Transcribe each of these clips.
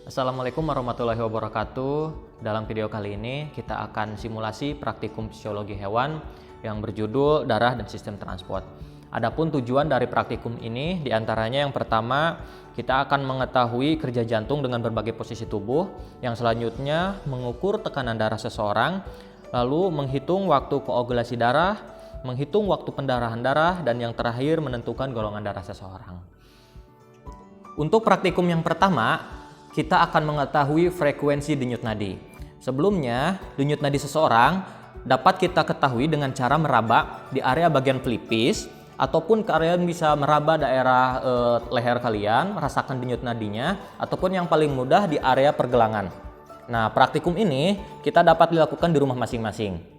Assalamualaikum warahmatullahi wabarakatuh. Dalam video kali ini kita akan simulasi praktikum fisiologi hewan yang berjudul darah dan sistem transport. Adapun tujuan dari praktikum ini diantaranya yang pertama, kita akan mengetahui kerja jantung dengan berbagai posisi tubuh. Yang selanjutnya mengukur tekanan darah seseorang, lalu menghitung waktu koagulasi darah, menghitung waktu pendarahan darah, dan yang terakhir menentukan golongan darah seseorang. Untuk praktikum yang pertama, kita akan mengetahui frekuensi denyut nadi. Sebelumnya, denyut nadi seseorang dapat kita ketahui dengan cara meraba di area bagian pelipis, ataupun kalian bisa meraba daerah leher kalian, merasakan denyut nadinya, ataupun yang paling mudah di area pergelangan. Nah, praktikum ini kita dapat dilakukan di rumah masing-masing.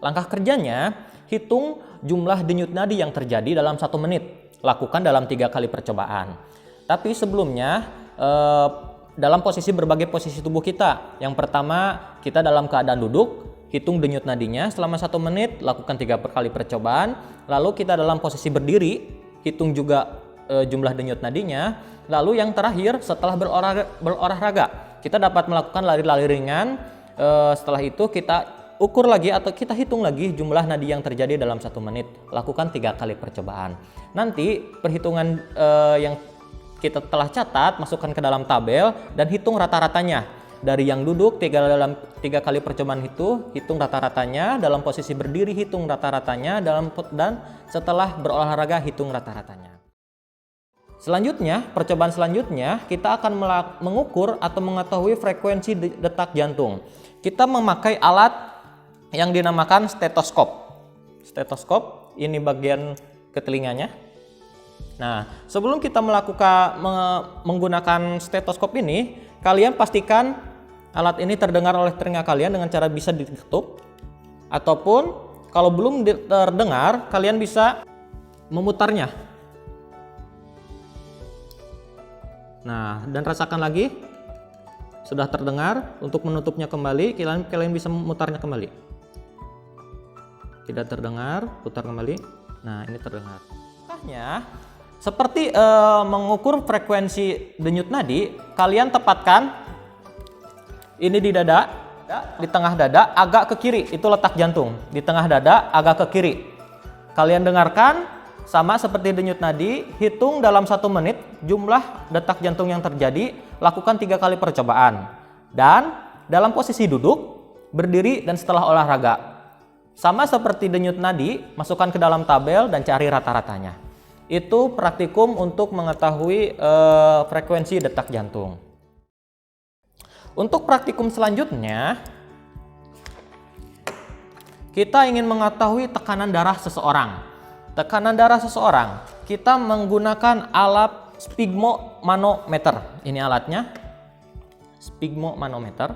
Langkah kerjanya, hitung jumlah denyut nadi yang terjadi dalam 1 menit. Lakukan dalam 3 kali percobaan. Tapi sebelumnya, dalam berbagai posisi tubuh kita. Yang pertama, kita dalam keadaan duduk, hitung denyut nadinya selama 1 menit, lakukan 3 kali percobaan. Lalu kita dalam posisi berdiri, hitung juga jumlah denyut nadinya. Lalu yang terakhir, setelah berolahraga, kita dapat melakukan lari-lari ringan. Setelah itu kita ukur lagi atau kita hitung lagi jumlah nadi yang terjadi dalam 1 menit. Lakukan 3 kali percobaan. Nanti perhitungan yang kita telah catat, masukkan ke dalam tabel dan hitung rata-ratanya. Dari yang duduk dalam 3 kali percobaan itu, hitung rata-ratanya. Dalam posisi berdiri, hitung rata-ratanya. Dan setelah berolahraga, hitung rata-ratanya. Selanjutnya, percobaan selanjutnya, kita akan mengukur atau mengetahui frekuensi detak jantung. Kita memakai alat yang dinamakan stetoskop. Stetoskop, ini bagian ke telinganya. Nah, sebelum kita menggunakan stetoskop ini, kalian pastikan alat ini terdengar oleh telinga kalian dengan cara bisa ditutup, ataupun kalau belum terdengar, kalian bisa memutarnya. Nah, dan rasakan lagi, sudah terdengar. Untuk menutupnya kembali, kalian bisa memutarnya kembali. Tidak terdengar, putar kembali. Nah, ini terdengar. Seperti mengukur frekuensi denyut nadi, kalian tepatkan ini di dada, di tengah dada agak ke kiri, itu letak jantung. Di tengah dada agak ke kiri. Kalian dengarkan sama seperti denyut nadi, hitung dalam 1 menit jumlah detak jantung yang terjadi, lakukan 3 kali percobaan. Dan dalam posisi duduk, berdiri dan setelah olahraga. Sama seperti denyut nadi, masukkan ke dalam tabel dan cari rata-ratanya. Itu praktikum untuk mengetahui frekuensi detak jantung. Untuk praktikum selanjutnya, kita ingin mengetahui tekanan darah seseorang. Tekanan darah seseorang, kita menggunakan alat sphygmomanometer. Ini alatnya, sphygmomanometer.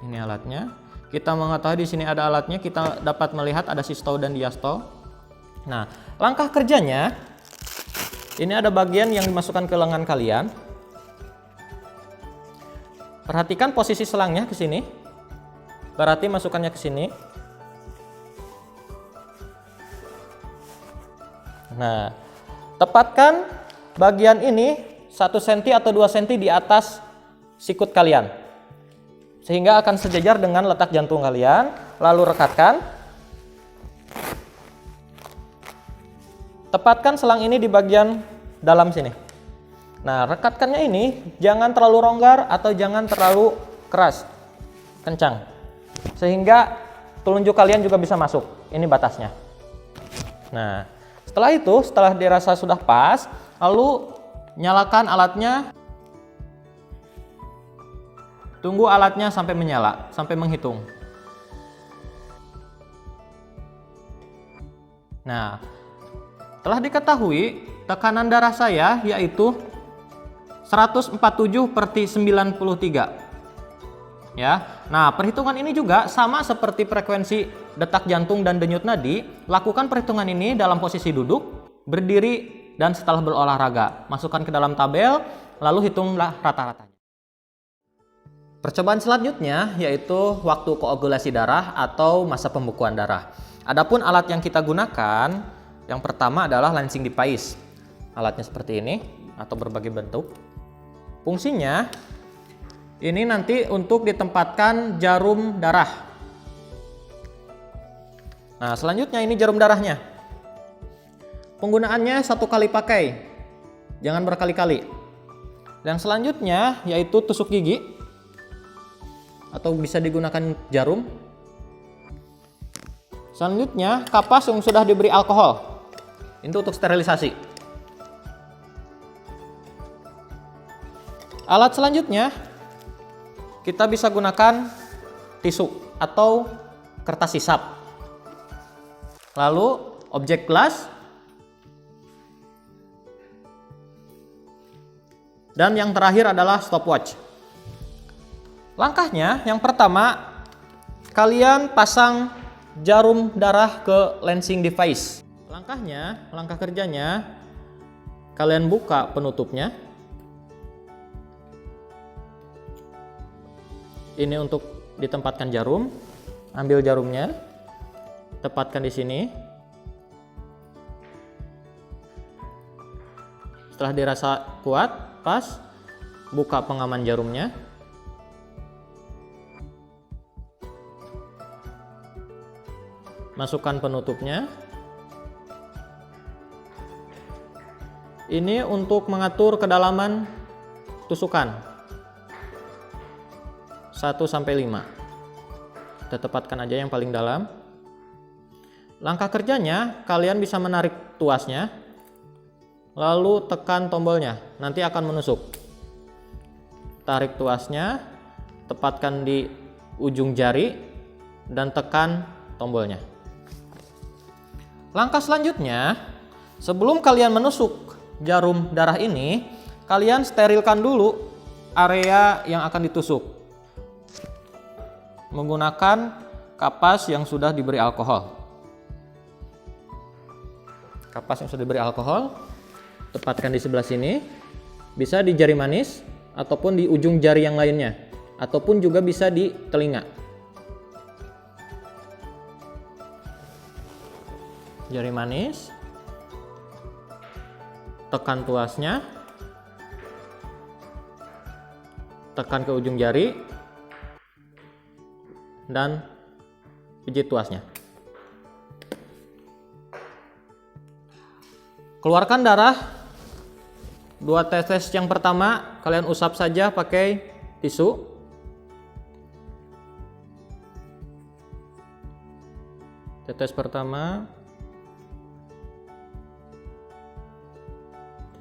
Ini alatnya. Kita mengetahui di sini ada alatnya, kita dapat melihat ada sistol dan diastol. Nah, langkah kerjanya, ini ada bagian yang dimasukkan ke lengan kalian. Perhatikan posisi selangnya ke sini. Berarti masukannya ke sini. Nah, tepatkan bagian ini 1 cm atau 2 cm di atas sikut kalian. Sehingga akan sejajar dengan letak jantung kalian. Lalu rekatkan. Tepatkan selang ini di bagian dalam sini. Nah, rekatkannya ini jangan terlalu ronggar atau jangan terlalu keras, kencang. Sehingga telunjuk kalian juga bisa masuk. Ini batasnya. Nah, setelah itu, setelah dirasa sudah pas, lalu nyalakan alatnya. Tunggu alatnya sampai menyala, sampai menghitung. Nah, telah diketahui tekanan darah saya yaitu 147/93. Ya. Nah, perhitungan ini juga sama seperti frekuensi detak jantung dan denyut nadi. Lakukan perhitungan ini dalam posisi duduk, berdiri, dan setelah berolahraga. Masukkan ke dalam tabel, lalu hitunglah rata-ratanya. Percobaan selanjutnya yaitu waktu koagulasi darah atau masa pembekuan darah. Adapun alat yang kita gunakan, yang pertama adalah lancing device. Alatnya seperti ini atau berbagai bentuk. Fungsinya ini nanti untuk ditempatkan jarum darah. Nah, selanjutnya ini jarum darahnya. Penggunaannya 1 kali pakai, jangan berkali-kali. Yang selanjutnya yaitu tusuk gigi atau bisa digunakan jarum. Selanjutnya kapas yang sudah diberi alkohol. Ini untuk sterilisasi. Alat selanjutnya kita bisa gunakan tisu atau kertas hisap. Lalu objek gelas. Dan yang terakhir adalah stopwatch. Langkahnya yang pertama, kalian pasang jarum darah ke lancing device. Langkah kerjanya, kalian buka penutupnya. Ini untuk ditempatkan jarum. Ambil jarumnya, tepatkan di sini. Setelah dirasa kuat, pas, buka pengaman jarumnya. Masukkan penutupnya. Ini untuk mengatur kedalaman tusukan 1-5. Kita tepatkan aja yang paling dalam. Langkah kerjanya, kalian bisa menarik tuasnya, lalu tekan tombolnya, nanti akan menusuk. Tarik tuasnya, tepatkan di ujung jari, dan tekan tombolnya. Langkah selanjutnya, sebelum kalian menusuk jarum darah ini, kalian sterilkan dulu area yang akan ditusuk menggunakan kapas yang sudah diberi alkohol. Kapas yang sudah diberi alkohol, tepatkan di sebelah sini, bisa di jari manis ataupun di ujung jari yang lainnya, ataupun juga bisa di telinga. Jari manis, tekan tuasnya, tekan ke ujung jari, dan pijit tuasnya. Keluarkan darah. 2 tetes yang pertama kalian usap saja pakai tisu. Tetes pertama,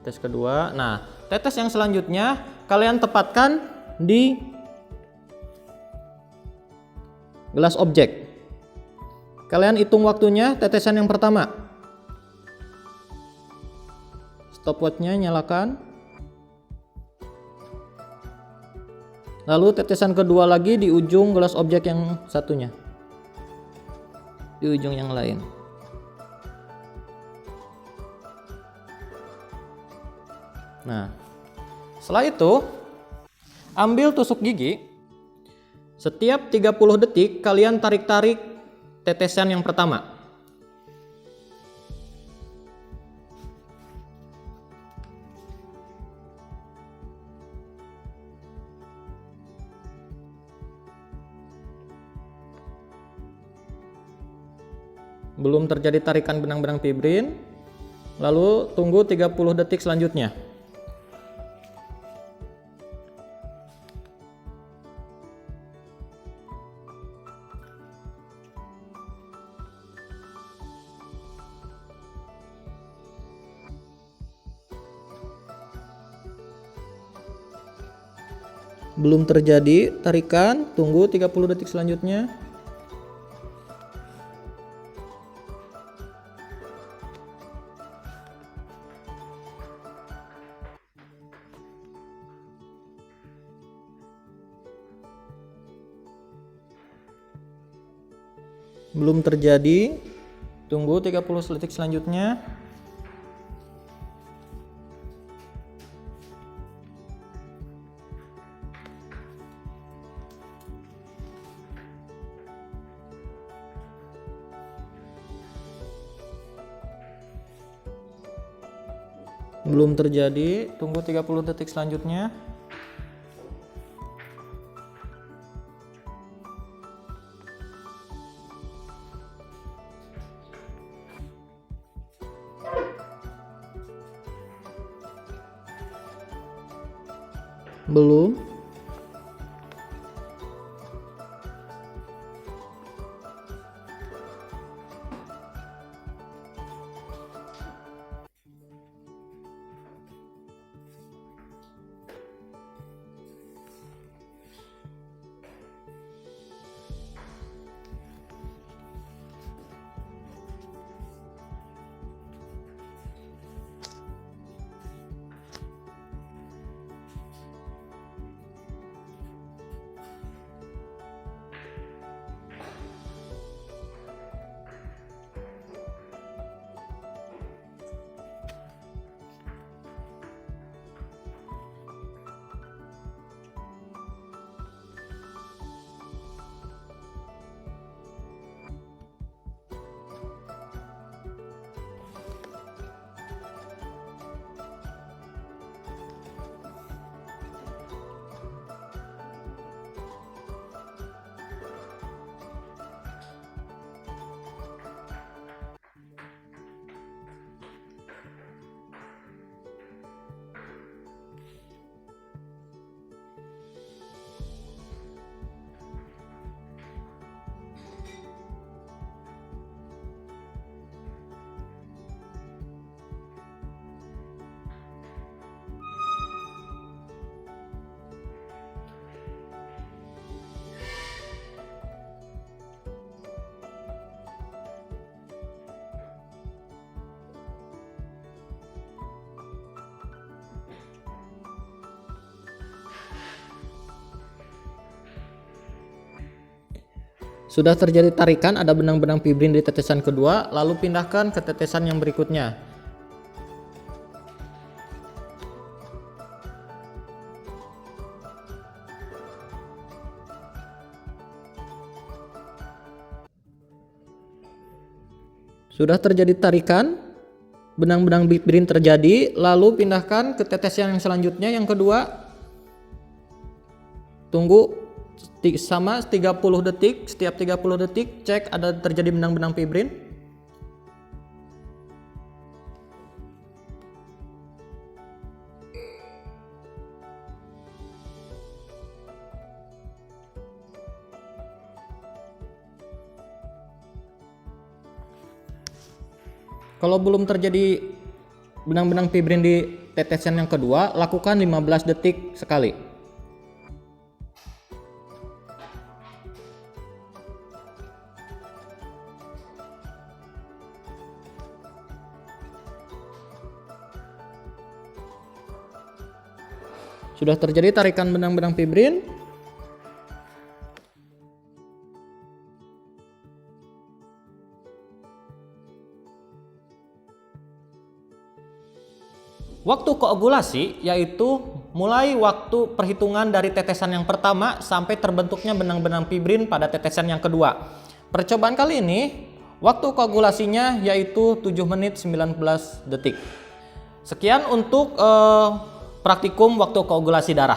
tetes kedua. Nah, tetes yang selanjutnya kalian tepatkan di gelas objek. Kalian hitung waktunya tetesan yang pertama. Stopwatchnya nyalakan. Lalu tetesan kedua lagi di ujung gelas objek yang satunya. Di ujung yang lain. Nah, setelah itu ambil tusuk gigi. Setiap 30 detik kalian tarik-tarik tetesan yang pertama. Belum terjadi tarikan benang-benang fibrin, lalu tunggu 30 detik selanjutnya. Belum terjadi tarikan, tunggu 30 detik selanjutnya. Belum terjadi, tunggu 30 detik selanjutnya. Belum terjadi, tunggu 30 detik selanjutnya. Belum. Sudah terjadi tarikan, ada benang-benang fibrin di tetesan kedua, lalu pindahkan ke tetesan yang berikutnya. Sudah terjadi tarikan, benang-benang fibrin terjadi, lalu pindahkan ke tetesan yang selanjutnya, yang kedua. Tunggu sama 30 detik, setiap 30 detik cek ada terjadi benang-benang fibrin. Kalau belum terjadi benang-benang fibrin di tetesan yang kedua, lakukan 15 detik sekali. Sudah terjadi tarikan benang-benang fibrin. Waktu koagulasi yaitu mulai waktu perhitungan dari tetesan yang pertama sampai terbentuknya benang-benang fibrin pada tetesan yang kedua. Percobaan kali ini waktu koagulasinya yaitu 7 menit 19 detik. Sekian untuk praktikum waktu koagulasi darah.